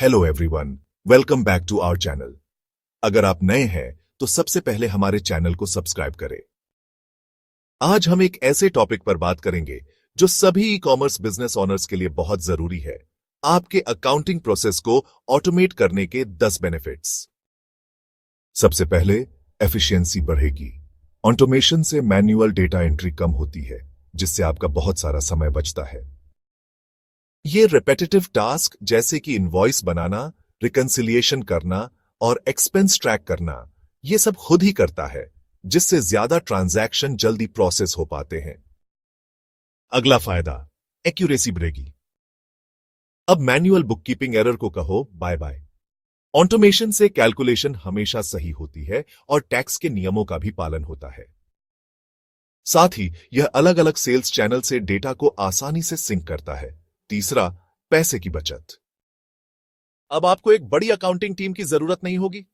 Hello everyone, welcome back to our channel. अगर आप नए हैं तो सबसे पहले हमारे चैनल को सब्सक्राइब करें। आज हम एक ऐसे टॉपिक पर बात करेंगे जो सभी ई कॉमर्स बिजनेस ओनर्स के लिए बहुत जरूरी है, आपके अकाउंटिंग प्रोसेस को ऑटोमेट करने के 10 बेनिफिट्स। सबसे पहले, एफिशिएंसी बढ़ेगी। ऑटोमेशन से मैन्युअल डेटा एंट्री कम होती है, जिससे आपका बहुत सारा समय बचता है। ये रिपेटिटिव टास्क जैसे कि इनवॉइस बनाना, रिकंसिलिएशन करना और एक्सपेंस ट्रैक करना, ये सब खुद ही करता है, जिससे ज्यादा ट्रांजैक्शन जल्दी प्रोसेस हो पाते हैं। अगला फायदा, एक्यूरेसी बढ़ेगी। अब मैन्युअल बुककीपिंग एरर को कहो बाय बाय। ऑटोमेशन से कैलकुलेशन हमेशा सही होती है और टैक्स के नियमों का भी पालन होता है। साथ ही यह अलग अलग सेल्स चैनल से डेटा को आसानी से सिंक करता है। तीसरा, पैसे की बचत। अब आपको एक बड़ी अकाउंटिंग टीम की जरूरत नहीं होगी।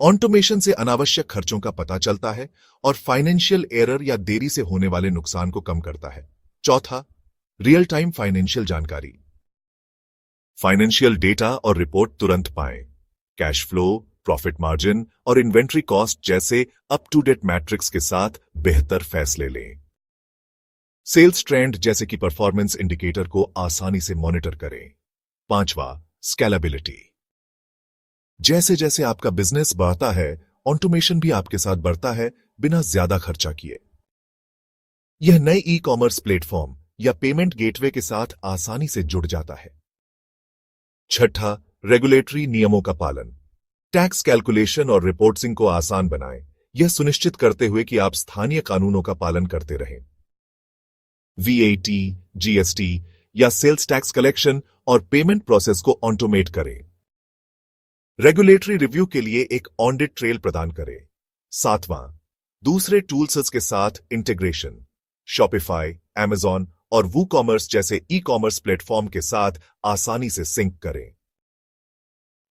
ऑटोमेशन से अनावश्यक खर्चों का पता चलता है और फाइनेंशियल एरर या देरी से होने वाले नुकसान को कम करता है। चौथा, रियल टाइम फाइनेंशियल जानकारी। फाइनेंशियल डेटा और रिपोर्ट तुरंत पाएं। कैश फ्लो, प्रॉफिट मार्जिन और इन्वेंट्री कॉस्ट जैसे अप टू डेट मैट्रिक्स के साथ बेहतर फैसले लें। सेल्स ट्रेंड जैसे कि परफॉर्मेंस इंडिकेटर को आसानी से मॉनिटर करें। पांचवा, स्केलेबिलिटी। जैसे जैसे आपका बिजनेस बढ़ता है, ऑटोमेशन भी आपके साथ बढ़ता है, बिना ज्यादा खर्चा किए। यह नए ई कॉमर्स प्लेटफॉर्म या पेमेंट गेटवे के साथ आसानी से जुड़ जाता है। छठा, रेगुलेटरी नियमों का पालन। टैक्स कैलकुलेशन और रिपोर्टिंग को आसान बनाएं, यह सुनिश्चित करते हुए कि आप स्थानीय कानूनों का पालन करते रहें। VAT, GST या सेल्स टैक्स कलेक्शन और पेमेंट प्रोसेस को ऑटोमेट करें। रेगुलेटरी रिव्यू के लिए एक ऑडिट ट्रेल प्रदान करें। सातवां, दूसरे टूल्स के साथ इंटीग्रेशन। शॉपिफाई, Amazon और वूकॉमर्स जैसे ई कॉमर्स प्लेटफॉर्म के साथ आसानी से सिंक करें।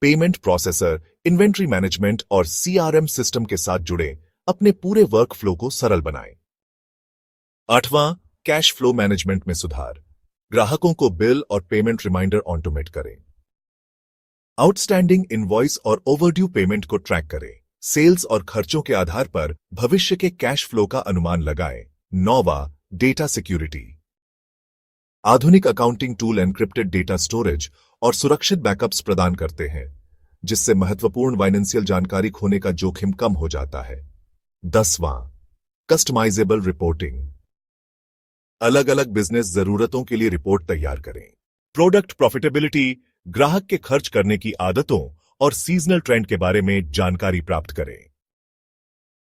पेमेंट प्रोसेसर, इन्वेंट्री मैनेजमेंट और CRM सिस्टम के साथ जुड़े अपने पूरे वर्क फ्लो को सरल बनाएं। आठवां, कैश फ्लो मैनेजमेंट में सुधार। ग्राहकों को बिल और पेमेंट रिमाइंडर ऑटोमेट करें। आउटस्टैंडिंग इनवॉइस और ओवरड्यू पेमेंट को ट्रैक करें। सेल्स और खर्चों के आधार पर भविष्य के कैश फ्लो का अनुमान लगाएं। नौवां, डेटा सिक्योरिटी। आधुनिक accounting tool encrypted data storage और सुरक्षित बैकअप्स प्रदान करते हैं, जिससे महत्वपूर्ण फाइनेंशियल जानकारी खोने का जोखिम कम हो जाता है। 10वां, कस्टमाइजेबल रिपोर्टिंग। अलग अलग बिजनेस जरूरतों के लिए रिपोर्ट तैयार करें। प्रोडक्ट प्रॉफिटेबिलिटी, ग्राहक के खर्च करने की आदतों और सीजनल ट्रेंड के बारे में जानकारी प्राप्त करें।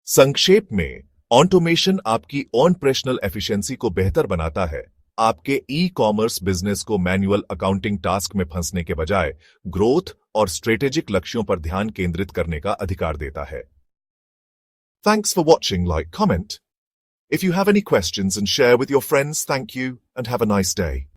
संक्षेप में, ऑटोमेशन आपकी ऑपरेशनल एफिशिएंसी को बेहतर बनाता है, आपके ई कॉमर्स बिजनेस को मैन्युअल अकाउंटिंग टास्क में फंसने के बजाय ग्रोथ और स्ट्रेटेजिक लक्ष्यों पर ध्यान केंद्रित करने का अधिकार देता है। Thanks for watching. Like, comment if you have any questions and share with your friends. Thank you and have a nice day.